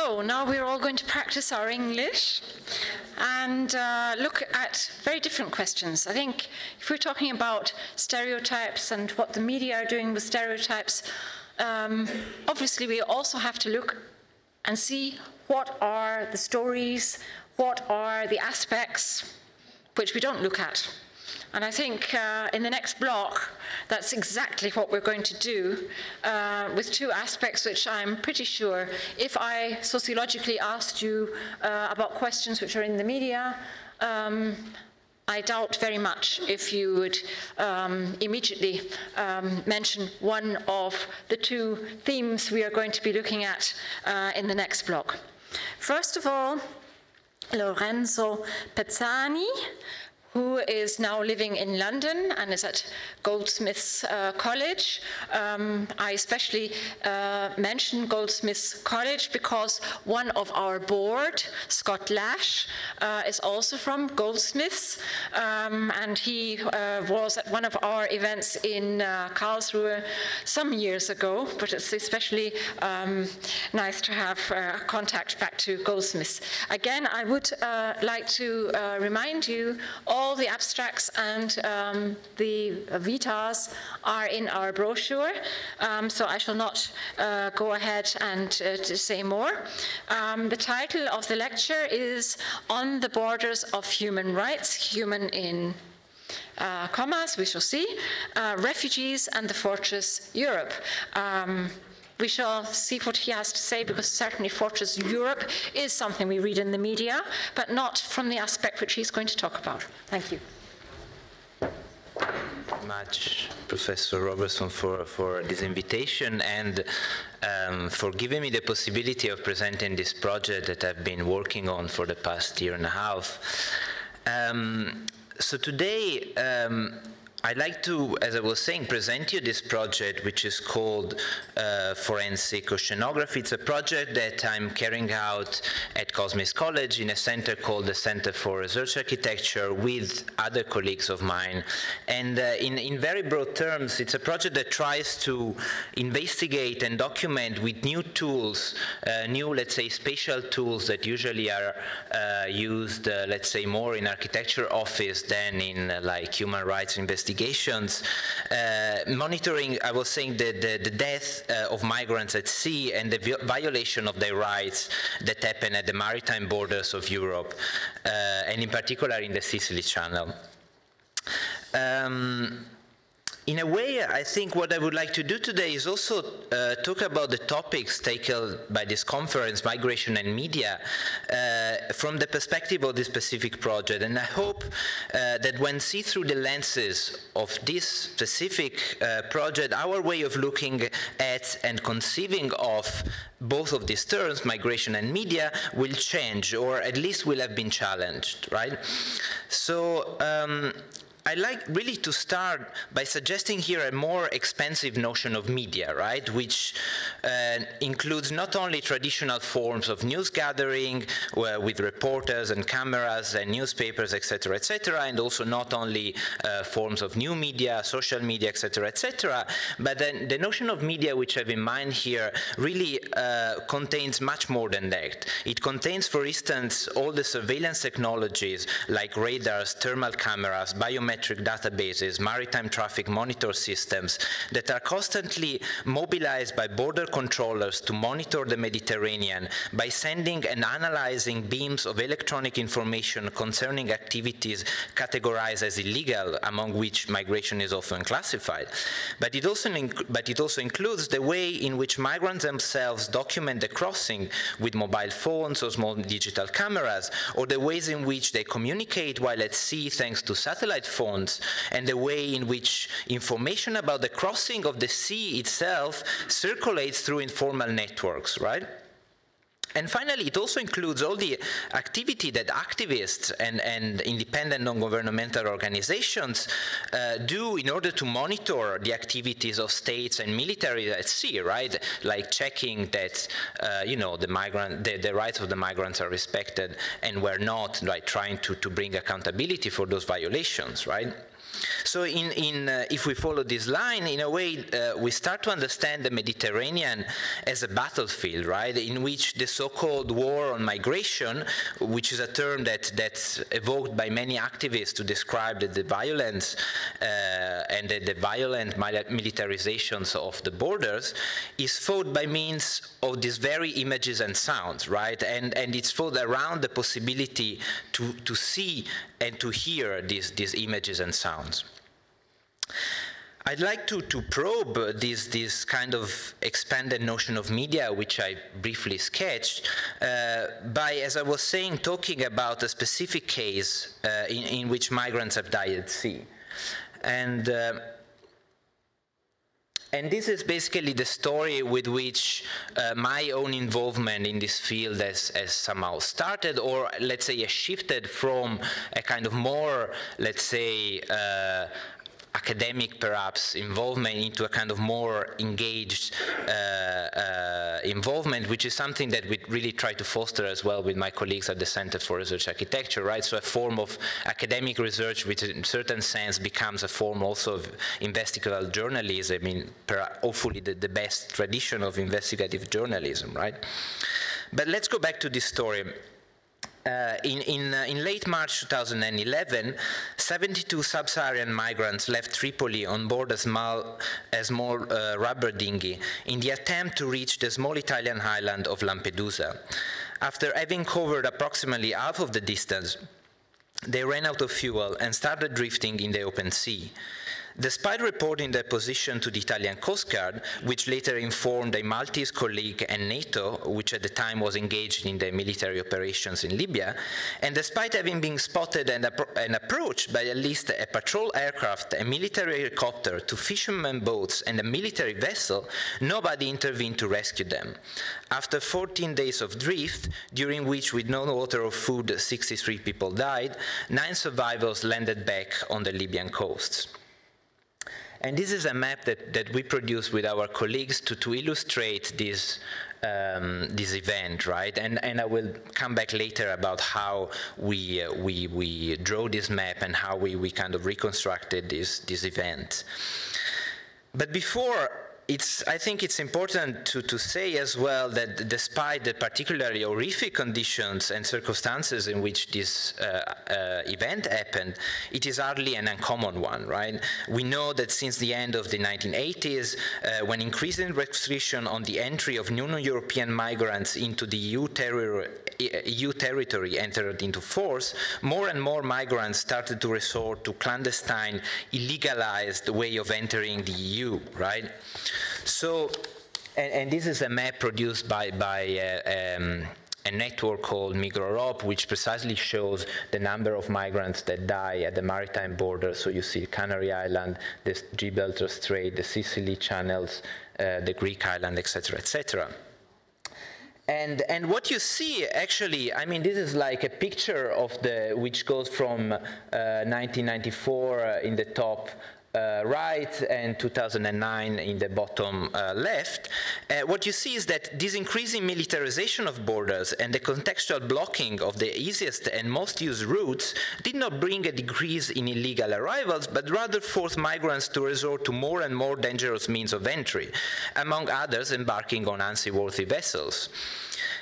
So now we're all going to practice our English and look at very different questions. I think if we're talking about stereotypes and what the media are doing with stereotypes, obviously we also have to look and see what are the stories, what are the aspects which we don't look at. And I think in the next block, that's exactly what we're going to do with two aspects which I'm pretty sure, if I sociologically asked you about questions which are in the media, I doubt very much if you would immediately mention one of the two themes we are going to be looking at in the next block. First of all, Lorenzo Pezzani, who is now living in London and is at Goldsmiths College. I especially mention Goldsmiths College because one of our board, Scott Lash, is also from Goldsmiths, and he was at one of our events in Karlsruhe some years ago, but it's especially nice to have contact back to Goldsmiths. Again, I would like to remind you all the abstracts and the vitas are in our brochure, so I shall not go ahead and say more. The title of the lecture is On the Borders of Human Rights, human in commas, we shall see, Refugees and the Fortress Europe. We shall see what he has to say, because certainly Fortress Europe is something we read in the media, but not from the aspect which he's going to talk about. Thank you. Much, Professor Robertson, for this invitation and for giving me the possibility of presenting this project that I've been working on for the past year and a half. So today, I'd like to, as I was saying, present you this project, which is called Forensic Oceanography. It's a project that I'm carrying out at Goldsmiths College in a center called the Center for Research Architecture with other colleagues of mine. And in very broad terms, it's a project that tries to investigate and document with new tools, new, let's say, spatial tools that usually are used, let's say, more in architecture office than in like human rights investigations, monitoring, I was saying, the death of migrants at sea and the violation of their rights that happen at the maritime borders of Europe, and in particular in the Sicily Channel. In a way, I think what I would like to do today is also talk about the topics taken by this conference, migration and media, from the perspective of this specific project. And I hope that when see through the lenses of this specific project, our way of looking at and conceiving of both of these terms, migration and media, will change, or at least will have been challenged, right? So, I'd like really to start by suggesting here a more expansive notion of media, right, which includes not only traditional forms of news gathering with reporters and cameras and newspapers, etc., and also not only forms of new media, social media, etc., but then the notion of media which I have in mind here really contains much more than that. It contains, for instance, all the surveillance technologies like radars, thermal cameras, biometric databases, maritime traffic monitor systems that are constantly mobilized by border controllers to monitor the Mediterranean by sending and analyzing beams of electronic information concerning activities categorized as illegal, among which migration is often classified. But it also includes the way in which migrants themselves document the crossing with mobile phones or small digital cameras, or the ways in which they communicate while at sea thanks to satellite phones, and the way in which information about the crossing of the sea itself circulates through informal networks, right? And finally, it also includes all the activity that activists and independent non-governmental organizations do in order to monitor the activities of states and military at sea, right? Like checking that, you know, the rights of the migrants are respected and we're not, right, trying to bring accountability for those violations, right? So if we follow this line, in a way, we start to understand the Mediterranean as a battlefield, right, in which the so-called war on migration, which is a term that's evoked by many activists to describe the violence and the violent militarizations of the borders, is fought by means of these very images and sounds, right? And it's fought around the possibility to see and to hear these images and sounds. I'd like to probe this kind of expanded notion of media, which I briefly sketched, by, as I was saying, talking about a specific case in which migrants have died at sea. And this is basically the story with which my own involvement in this field has somehow started, or let's say has shifted from a kind of more, let's say, academic, perhaps, involvement into a kind of more engaged involvement, which is something that we really try to foster as well with my colleagues at the Center for Research Architecture, right? So a form of academic research, which in a certain sense becomes a form also of investigative journalism, hopefully the best tradition of investigative journalism, right? But let's go back to this story. In late March 2011, 72 sub-Saharan migrants left Tripoli on board a small rubber dinghy in the attempt to reach the small Italian island of Lampedusa. After having covered approximately half of the distance, they ran out of fuel and started drifting in the open sea. Despite reporting their position to the Italian Coast Guard, which later informed a Maltese colleague and NATO, which at the time was engaged in the military operations in Libya, and despite having been spotted and approached by at least a patrol aircraft, a military helicopter, two fishermen boats, and a military vessel, nobody intervened to rescue them. After 14 days of drift, during which with no water or food 63 people died, 9 survivors landed back on the Libyan coasts. And this is a map that we produced with our colleagues to illustrate this event, right? And I will come back later about how we drew this map and how we kind of reconstructed this event. But before, I think it's important to say as well that despite the particularly horrific conditions and circumstances in which this event happened, it is hardly an uncommon one, right? We know that since the end of the 1980s, when increasing restriction on the entry of non-European migrants into the EU territory entered into force, more and more migrants started to resort to clandestine, illegalized way of entering the EU, right? So, and this is a map produced by a network called Migrorop, which precisely shows the number of migrants that die at the maritime border. So you see Canary Island, the Gibraltar Strait, the Sicily channels, the Greek island, etc., etc. And what you see, actually, I mean, this is like a picture of which goes from 1994 in the top right and 2009 in the bottom left. What you see is that this increasing militarization of borders and the contextual blocking of the easiest and most used routes did not bring a decrease in illegal arrivals, but rather forced migrants to resort to more and more dangerous means of entry, among others embarking on unseaworthy vessels.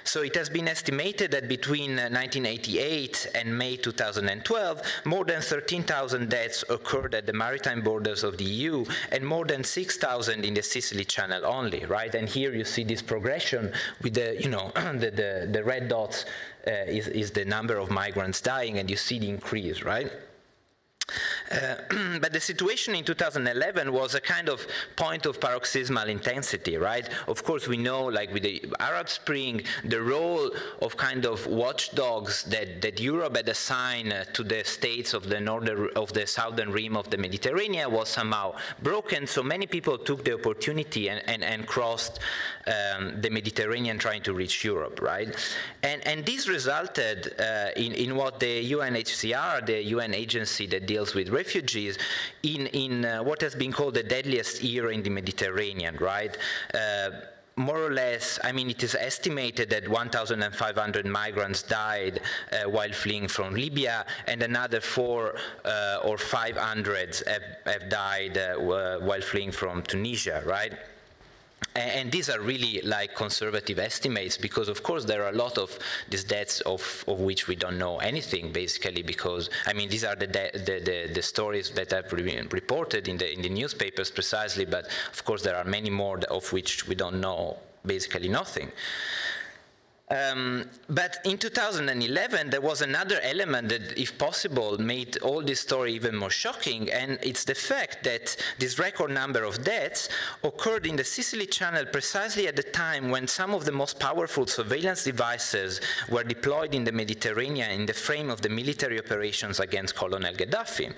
So it has been estimated that between 1988 and May 2012, more than 13,000 deaths occurred at the maritime borders of the EU, and more than 6,000 in the Sicily Channel only, right? And here you see this progression with the, you know, the red dots is the number of migrants dying, and you see the increase, right? But the situation in 2011 was a kind of point of paroxysmal intensity, right? Of course, we know, like with the Arab Spring, the role of kind of watchdogs that Europe had assigned to the states of the southern rim of the Mediterranean was somehow broken. So many people took the opportunity and crossed the Mediterranean trying to reach Europe, right? And this resulted in what the UNHCR, the UN agency that deals with refugees, in what has been called the deadliest year in the Mediterranean, right? More or less, I mean, it is estimated that 1,500 migrants died while fleeing from Libya, and another 400 or 500 have died while fleeing from Tunisia, right? And these are really like conservative estimates, because of course there are a lot of these deaths of which we don't know anything, basically, because I mean these are the stories that have been reported in the newspapers precisely, but of course there are many more of which we don't know basically nothing. But in 2011, there was another element that, if possible, made all this story even more shocking, and it's the fact that this record number of deaths occurred in the Sicily Channel precisely at the time when some of the most powerful surveillance devices were deployed in the Mediterranean in the frame of the military operations against Colonel Gaddafi.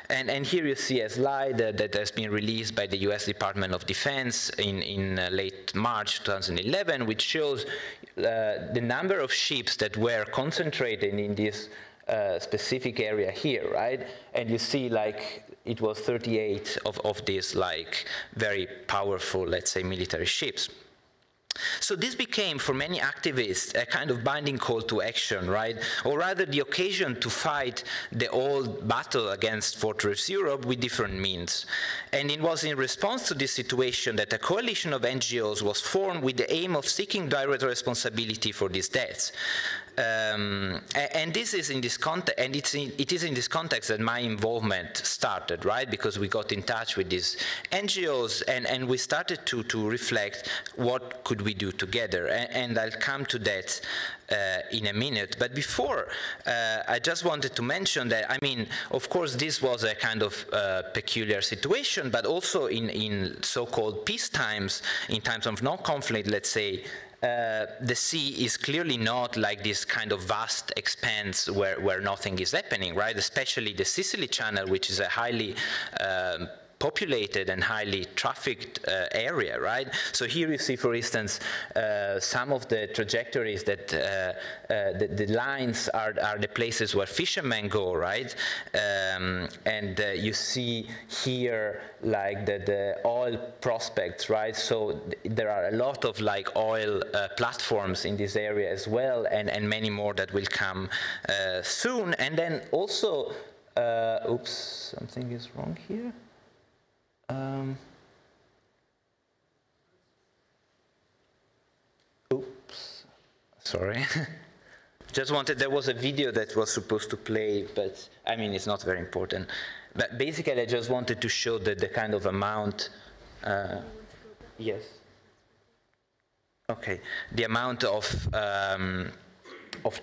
And here you see a slide that has been released by the US Department of Defense in late March 2011, which shows the number of ships that were concentrated in this specific area here, right? And you see, like, it was 38 of these, like, very powerful, let's say, military ships. So this became, for many activists, a kind of binding call to action, right? Or rather, the occasion to fight the old battle against Fortress Europe with different means. And it was in response to this situation that a coalition of NGOs was formed with the aim of seeking direct responsibility for these deaths. And this is in this context, and it is in this context that my involvement started, right? Because we got in touch with these NGOs, and we started to reflect what could we do together. And I'll come to that in a minute. But before, I just wanted to mention that, I mean, of course, this was a kind of peculiar situation, but also in so-called peace times, in times of non-conflict, let's say, the sea is clearly not like this kind of vast expanse where nothing is happening, right? Especially the Sicily Channel, which is a highly populated and highly trafficked area, right? So here you see, for instance, some of the trajectories that the lines are the places where fishermen go, right? And you see here like the oil prospects, right? So there are a lot of like oil platforms in this area as well, and many more that will come soon. And then also, oops, something is wrong here. Oops, sorry. Just wanted, there was a video that was supposed to play, but I mean, it's not very important. But basically, I just wanted to show that the kind of amount, yes. Okay, the amount of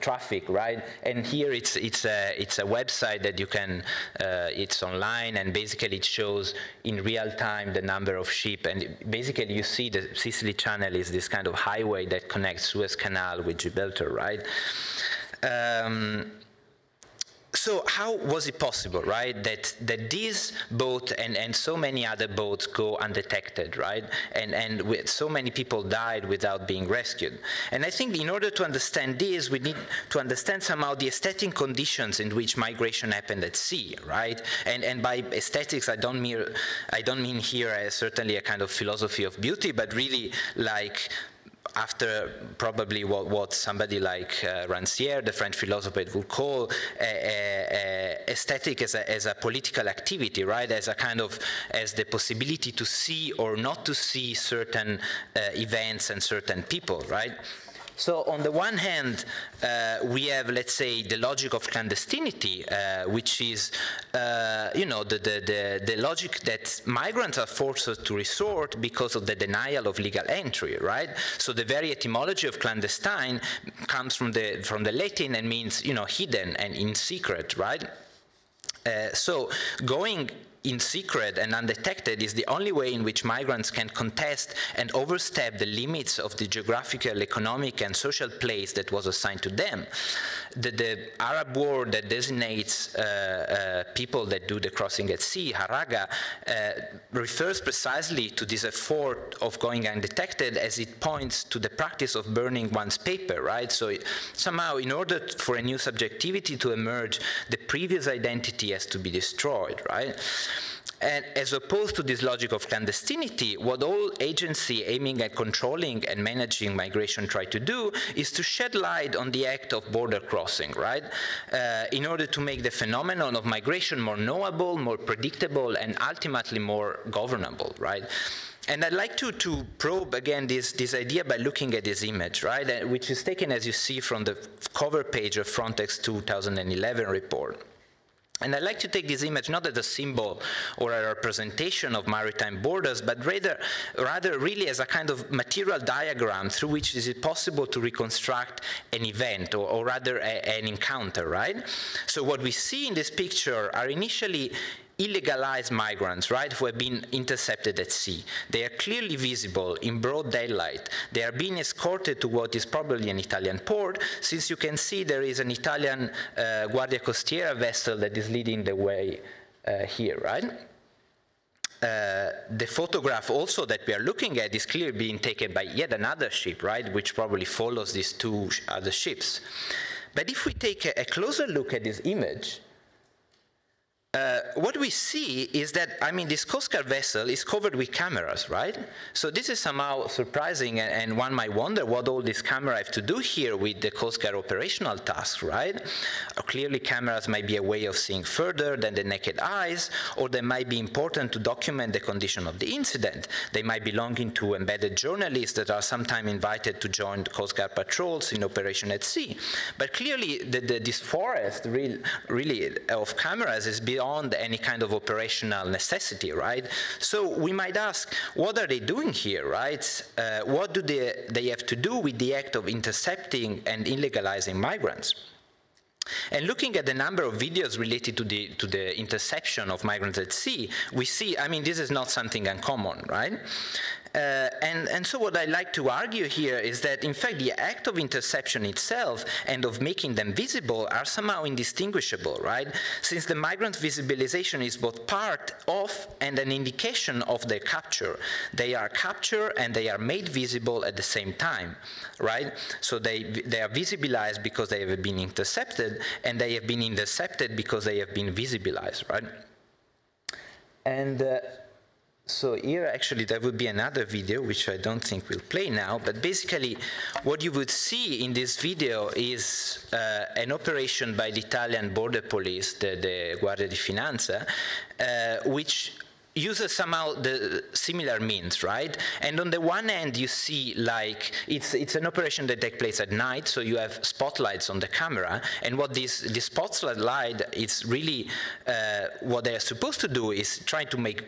traffic, right? And here it's a website that you can, it's online, and basically it shows in real time the number of ship. And basically you see the Sicily Channel is this kind of highway that connects Suez Canal with Gibraltar, right? So how was it possible, right, that this boat and so many other boats go undetected, right, and so many people died without being rescued? And I think in order to understand this, we need to understand somehow the aesthetic conditions in which migration happened at sea, right? And by aesthetics, I don't mean here certainly a kind of philosophy of beauty, but really like after probably what somebody like Rancière, the French philosopher, would call aesthetic as a political activity, right? As a kind of, as the possibility to see or not to see certain events and certain people, right? So on the one hand, we have, let's say, the logic of clandestinity, which is, you know, the logic that migrants are forced to resort because of the denial of legal entry, right? So the very etymology of clandestine comes from the Latin and means, you know, hidden and in secret, right? So going in secret and undetected is the only way in which migrants can contest and overstep the limits of the geographical, economic, and social place that was assigned to them. The Arab word that designates people that do the crossing at sea, haraga, refers precisely to this effort of going undetected, as it points to the practice of burning one's paper, right? So somehow, in order for a new subjectivity to emerge, the previous identity has to be destroyed, right? And as opposed to this logic of clandestinity, what all agency aiming at controlling and managing migration try to do is to shed light on the act of border crossing, right? In order to make the phenomenon of migration more knowable, more predictable, and ultimately more governable, right? And I'd like to probe again this idea by looking at this image, right, which is taken, as you see, from the cover page of Frontex 2011 report. And I'd like to take this image not as a symbol or a representation of maritime borders, but rather really as a kind of material diagram through which is it possible to reconstruct an event, or rather an encounter, right? So what we see in this picture are initially illegalized migrants, right, who have been intercepted at sea. They are clearly visible in broad daylight. They are being escorted to what is probably an Italian port, since you can see there is an Italian Guardia Costiera vessel that is leading the way here, right? The photograph also that we are looking at is clearly being taken by yet another ship, right, which probably follows these two other ships. But if we take a closer look at this image, what we see is that, I mean, this Coast Guard vessel is covered with cameras, right? So this is somehow surprising, and one might wonder what all these cameras have to do here with the Coast Guard operational tasks, right? Clearly, cameras might be a way of seeing further than the naked eyes, or they might be important to document the condition of the incident. They might belong to embedded journalists that are sometimes invited to join Coast Guard patrols in operation at sea. But clearly, this forest really of cameras is beyond any kind of operational necessity, right? So we might ask, what are they doing here, right? What do they have to do with the act of intercepting and illegalizing migrants? And looking at the number of videos related to the interception of migrants at sea, we see, I mean, this is not something uncommon, right? And so what I like to argue here is that, in fact, the act of interception itself and of making them visible are somehow indistinguishable, right? Since the migrant visibilization is both part of and an indication of their capture. They are captured and they are made visible at the same time, right? So they are visibilized because they have been intercepted, and they have been intercepted because they have been visibilized, right? And so here, actually, there would be another video, which I don't think we'll play now, but basically what you would see in this video is an operation by the Italian border police, the Guardia di Finanza, which uses somehow the similar means, right? And on the one hand, you see, like, it's an operation that takes place at night, so you have spotlights on the camera, and what this spotlight light is really, what they are supposed to do is try to make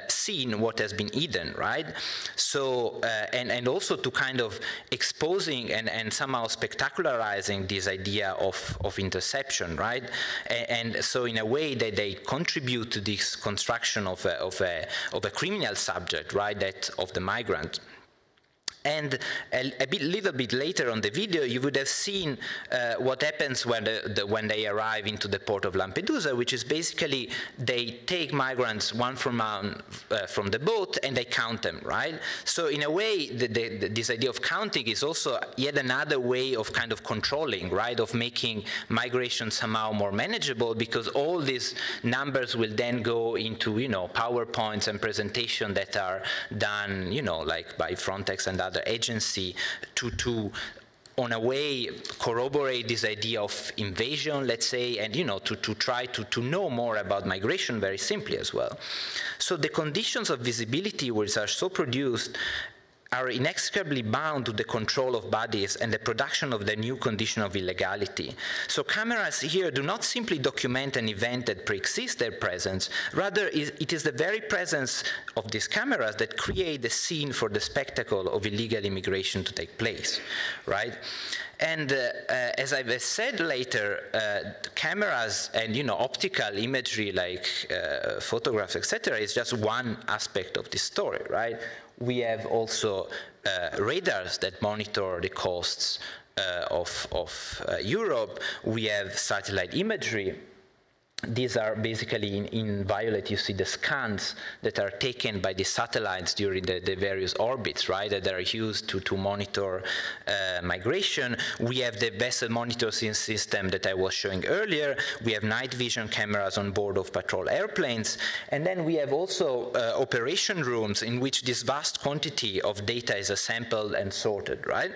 seen what has been hidden, right? So, and also to kind of exposing and somehow spectacularizing this idea of interception, right? And so in a way that they contribute to this construction of a criminal subject, right, that of the migrant. And little bit later on the video, you would have seen what happens when they arrive into the port of Lampedusa, which is basically they take migrants one from the boat and they count them, right? So in a way, this idea of counting is also yet another way of kind of controlling, right, of making migration somehow more manageable, because all these numbers will then go into, you know, PowerPoints and presentations that are done, you know, like by Frontex and other agency to on a way corroborate this idea of invasion, let's say, and, you know, to try to know more about migration very simply as well. So the conditions of visibility which are so produced are inextricably bound to the control of bodies and the production of the new condition of illegality. So cameras here do not simply document an event that pre-exists their presence, rather it is the very presence of these cameras that create the scene for the spectacle of illegal immigration to take place, right? And as I've said later, cameras and, you know, optical imagery like photographs, etc., is just one aspect of this story, right? We have also radars that monitor the coasts of Europe. We have satellite imagery. These are basically in violet, you see the scans that are taken by the satellites during the various orbits, right, that are used to monitor migration. We have the vessel monitoring system that I was showing earlier. We have night vision cameras on board of patrol airplanes. And then we have also operation rooms in which this vast quantity of data is assembled and sorted, right?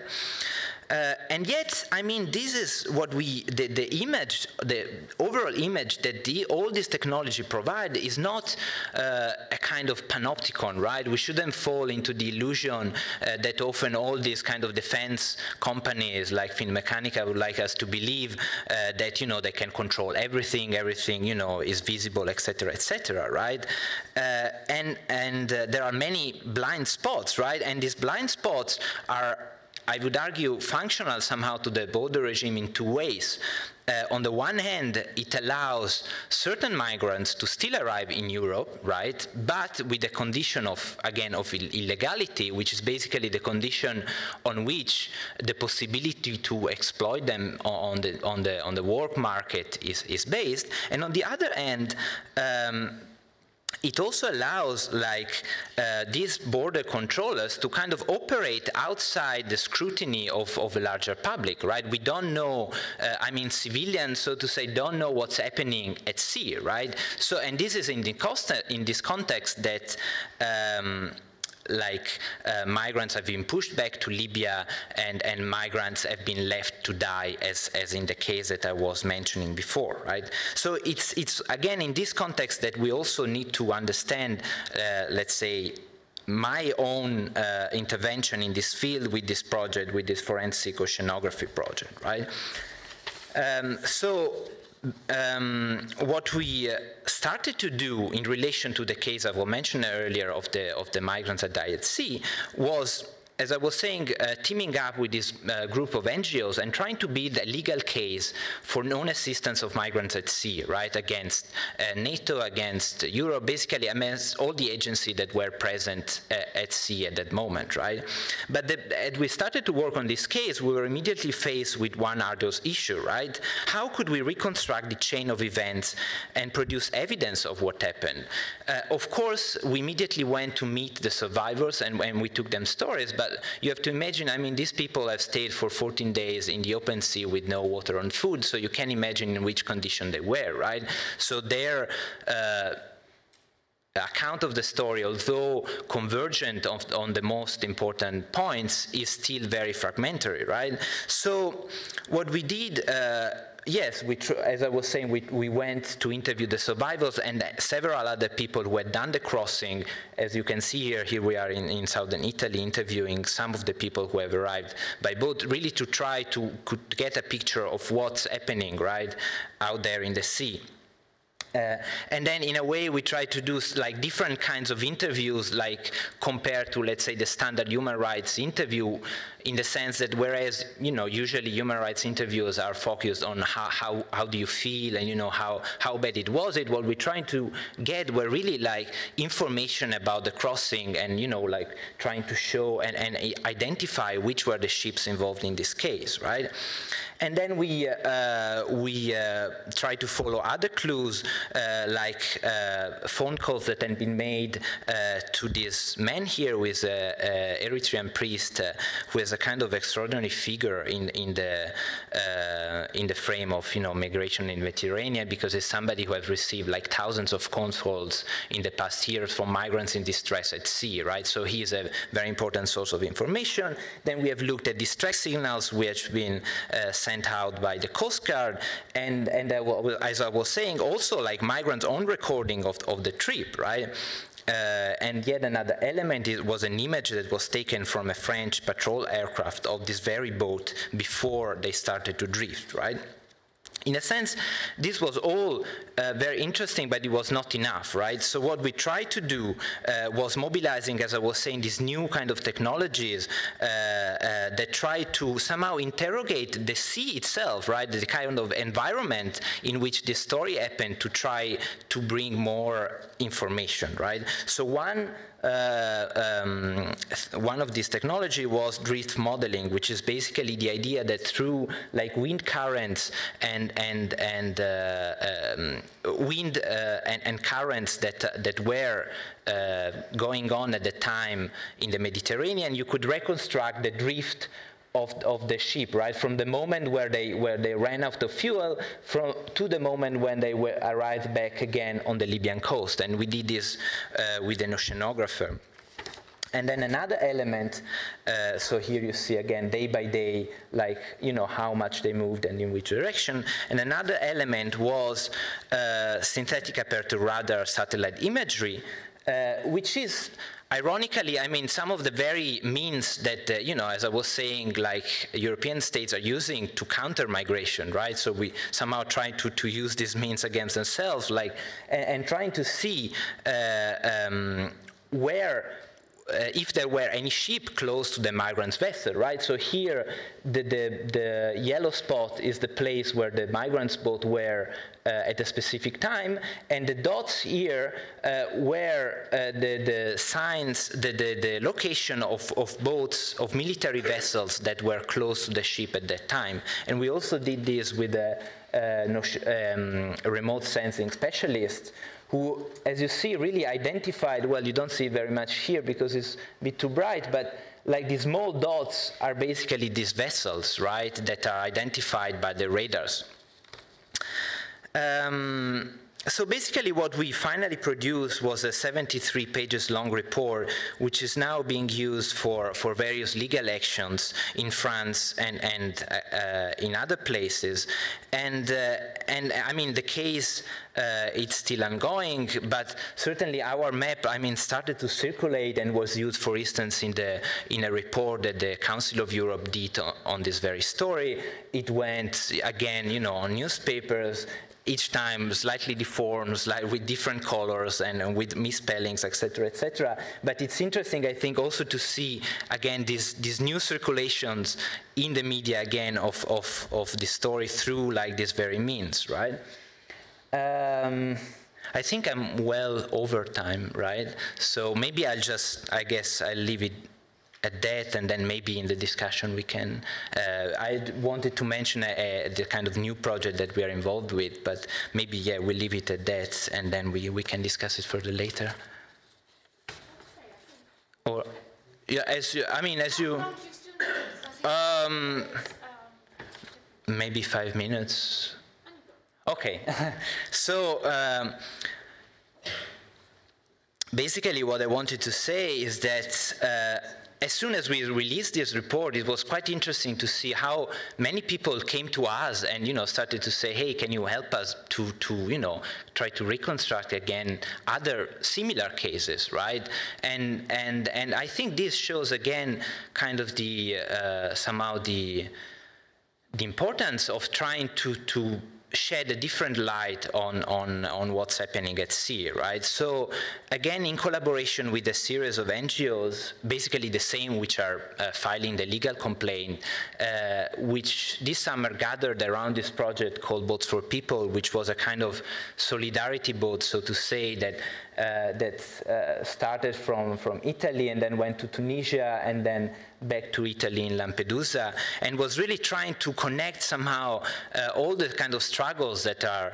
And yet, I mean, this is what the overall image that all this technology provide is not a kind of panopticon, right? We shouldn't fall into the illusion that often all these kind of defense companies like Finmeccanica would like us to believe that, you know, they can control everything, you know, is visible, etc., right? And there are many blind spots, right? And these blind spots are, I would argue, functional somehow to the border regime in two ways. On the one hand, it allows certain migrants to still arrive in Europe, right? But with the condition of, again, of illegality, which is basically the condition on which the possibility to exploit them on the work market is based. And on the other hand, it also allows, like, these border controllers to kind of operate outside the scrutiny of a larger public, right? We don't know, I mean, civilians, so to say, don't know what's happening at sea, right? So, and this is in this context that migrants have been pushed back to Libya, and migrants have been left to die, as in the case that I was mentioning before, right? So it's again in this context that we also need to understand, let's say, my own intervention in this field with this project, with this forensic oceanography project, right? What we started to do in relation to the case I was mentioning earlier of the migrants that died at sea was, as I was saying, teaming up with this group of NGOs and trying to build a legal case for non-assistance of migrants at sea, right, against NATO, against Europe, basically against all the agencies that were present at sea at that moment, right? But as we started to work on this case, we were immediately faced with one arduous issue, right? How could we reconstruct the chain of events and produce evidence of what happened? Of course, we immediately went to meet the survivors and we took them stories, but you have to imagine, I mean, these people have stayed for 14 days in the open sea with no water and food, so you can imagine in which condition they were, right? So their account of the story, although convergent on the most important points, is still very fragmentary, right? So what we did, yes, as I was saying, we went to interview the survivors and several other people who had done the crossing. As you can see here we are in southern Italy interviewing some of the people who have arrived by boat, really to try to get a picture of what's happening, right, out there in the sea. And then in a way we try to do like different kinds of interviews, like compared to, let's say, the standard human rights interview, in the sense that whereas, you know, usually human rights interviews are focused on how do you feel and, you know, how bad it was, what we're trying to get were really like information about the crossing and, you know, like trying to show and identify which were the ships involved in this case, right? And then we try to follow other clues, like phone calls that had been made to this man here, who is an Eritrean priest, who is a kind of extraordinary figure in the frame of, you know, migration in the Mediterranean, because it's somebody who has received like thousands of calls in the past years from migrants in distress at sea, right? So he is a very important source of information. Then we have looked at distress signals which have been sent out by the Coast Guard, and as I was saying, also like migrants' own recording of the trip, right? And yet another element was an image that was taken from a French patrol aircraft of this very boat before they started to drift, right? In a sense, this was all very interesting, but it was not enough, right? So what we tried to do was mobilizing, as I was saying, these new kind of technologies that try to somehow interrogate the sea itself, right? The kind of environment in which this story happened, to try to bring more information, right? So one of these technology was drift modeling, which is basically the idea that through like wind currents and wind and currents that were going on at the time in the Mediterranean, you could reconstruct the drift of the ship, right, from the moment where they ran out of fuel to the moment when they arrived back again on the Libyan coast. And we did this with an oceanographer. And then another element, so here you see again day by day, like, you know, how much they moved and in which direction. And another element was synthetic aperture radar satellite imagery, which is, ironically, I mean, some of the very means that, you know, as I was saying, like European states are using to counter migration, right? So we somehow try to use these means against themselves, like, and trying to see where, if there were any ship close to the migrants' vessel, right? So here, the yellow spot is the place where the migrants' boat were at a specific time, and the dots here were the signs, the location of boats, of military vessels that were close to the ship at that time. And we also did this with a remote sensing specialist, who, as you see, really identified, well, you don't see very much here because it's a bit too bright, but like these small dots are basically these vessels, right, that are identified by the radars. So basically what we finally produced was a 73 pages long report, which is now being used for various legal actions in France and in other places. And I mean, the case, it's still ongoing, but certainly our map, I mean, started to circulate and was used, for instance, in a report that the Council of Europe did on this very story. It went, again, you know, on newspapers, each time slightly deformed, like with different colors and with misspellings, etc., etc. But it's interesting, I think, also to see, again, these new circulations in the media, again, of the story through, like, this very means, right? I think I'm well over time, right? So maybe I'll just, I guess I'll leave it at that, and then maybe in the discussion we can, I wanted to mention the kind of new project that we are involved with, but maybe, yeah, we'll leave it at that, and then we can discuss it further later. Or, yeah, as you, I mean, as you, maybe 5 minutes. Okay, so, basically what I wanted to say is that as soon as we released this report, it was quite interesting to see how many people came to us and, you know, started to say, hey, can you help us to you know, try to reconstruct again other similar cases, right? And I think this shows again kind of the somehow the importance of trying to shed a different light on what's happening at sea, right? So again, in collaboration with a series of NGOs, basically the same which are filing the legal complaint, which this summer gathered around this project called Boats for People, which was a kind of solidarity boat, so to say, that started from Italy and then went to Tunisia and then back to Italy in Lampedusa, and was really trying to connect somehow all the kind of struggles that are,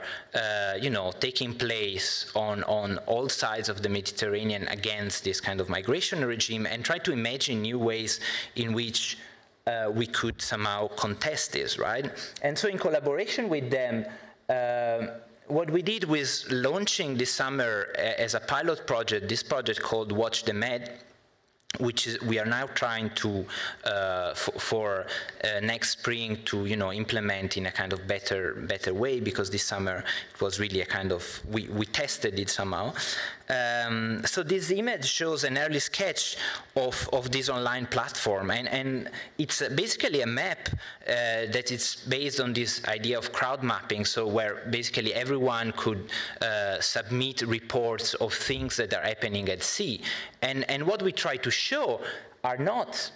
you know, taking place on all sides of the Mediterranean against this kind of migration regime, and try to imagine new ways in which we could somehow contest this, right? And so in collaboration with them, what we did was launching this summer as a pilot project, this project called Watch the Med, which is, we are now trying to, for next spring to, you know, implement in a kind of better way, because this summer it was really a kind of, we tested it somehow. So this image shows an early sketch of this online platform, and it's basically a map that is based on this idea of crowd mapping, so where basically everyone could submit reports of things that are happening at sea. And what we try to show are not,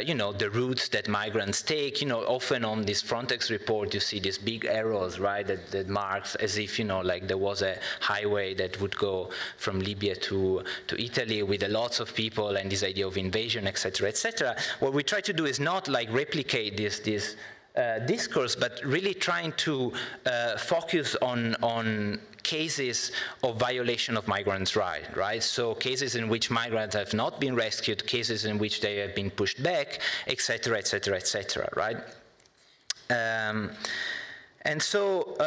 you know, the routes that migrants take. You know, often on this Frontex report, you see these big arrows, right, that marks as if, you know, like there was a highway that would go from Libya to Italy with lots of people and this idea of invasion, etc., etc. What we try to do is not like replicate this discourse, but really trying to focus on cases of violation of migrants' rights, right? So cases in which migrants have not been rescued, cases in which they have been pushed back, etc., etc., etc., right? And so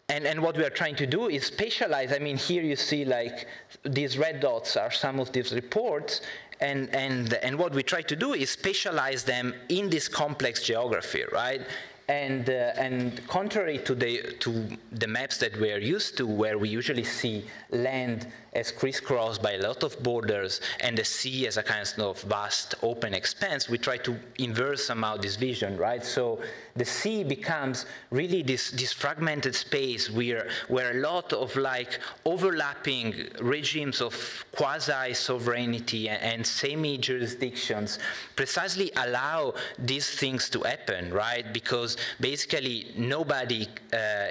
And what we are trying to do is spatialize. I mean, here you see like these red dots are some of these reports, and what we try to do is spatialize them in this complex geography, right? And contrary to the maps that we are used to, where we usually see land as crisscrossed by a lot of borders and the sea as a kind of vast open expanse, we try to invert somehow this vision, right? So the sea becomes really this fragmented space where a lot of like overlapping regimes of quasi-sovereignty and semi-jurisdictions precisely allow these things to happen, right? Because basically nobody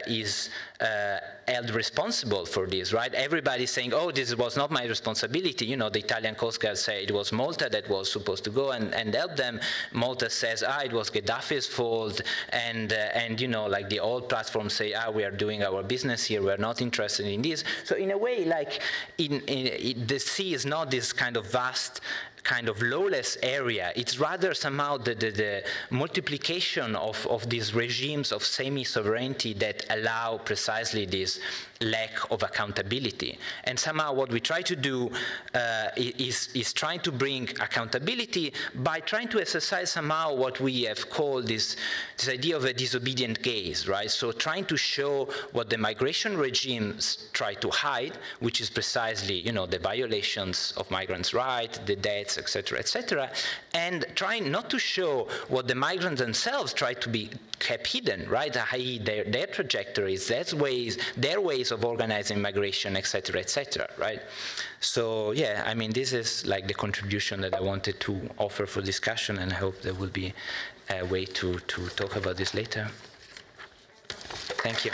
is held responsible for this, right? Everybody's saying, oh, this was not my responsibility. You know, the Italian Coast Guard said it was Malta that was supposed to go and help them. Malta says, it was Gaddafi's fault. And you know, like the old platforms say, we are doing our business here. We're not interested in this. So in a way, like the sea is not this kind of vast kind of lawless area. It's rather somehow the multiplication of these regimes of semi-sovereignty that allow precisely this lack of accountability. And somehow what we try to do is trying to bring accountability by trying to exercise somehow what we have called this idea of a disobedient gaze, right? So trying to show what the migration regimes try to hide, which is precisely, you know, the violations of migrants' rights, the deaths, etc., and trying not to show what the migrants themselves try to be kept hidden, right? I.e. their trajectories, their ways of organizing migration, etc., right? So yeah, I mean, this is like the contribution that I wanted to offer for discussion, and I hope there will be a way to talk about this later. Thank you.